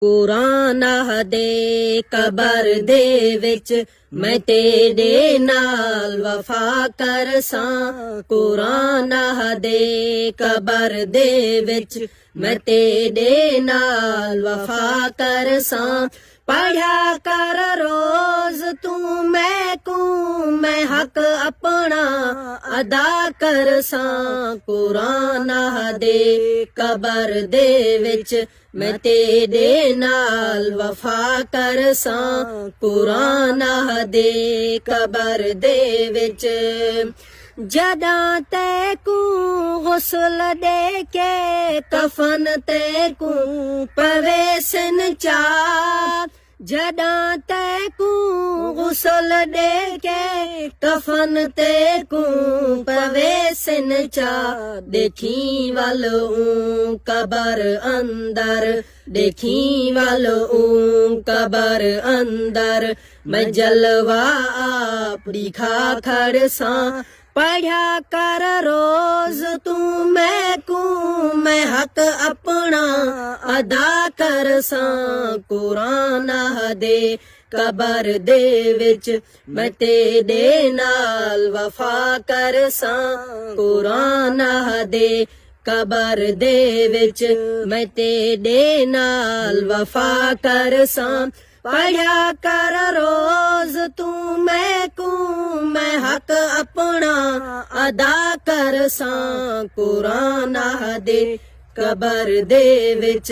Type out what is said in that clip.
ਕੁਰਾਨ ਦੇ ਕਬਰ ਦੇ ਵਿੱਚ ਮੈਂ ਤੇਰੇ ਨਾਲ ਵਫਾ ਕਰਸਾਂ। ਕੁਰਾਨ ਦੇ ਕਬਰ ਦੇ ਵਿੱਚ ਮੈਂ ਤੇਰੇ ਨਾਲ ਵਫਾ ਕਰਸਾਂ। ਪੜ੍ਹਿਆ ਕਰ ਰੋਜ਼ ਤੂੰ मैं हक अपना अदा करसां। कुरान दे कबर दे विच मैं तेरे नाल वफा करसां। कुरान दे कबर दे विच जदां तैकू गुसल दे के कफन तैकू पवेसन चा। जदां तैकू गुसल दे के कफन तैकू पवेसन चा। देखी वल कबर अंदर, देखी वल कबर अंदर मैं जलवा आप दिखा खड़सां। पढ़ा कर रोज तू मैं हक अपना अदा करसां। कुरान दे कबर दे विच मैं तेरे नाल वफा करसां। कुरान दे कबर दे विच मैं तेरे नाल वफा करसां। पढ़ा कर रोज तू मैं हक अपना अदा करसां। कुरान दे कबर दे विच